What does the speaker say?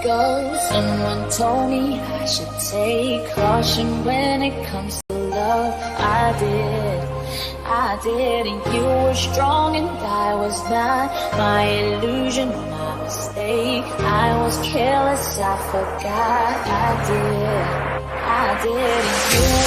goes. Someone told me I should take caution when it comes to love. I did, and you were strong and I was not. My illusion, my mistake. I was careless, I forgot. I did, and you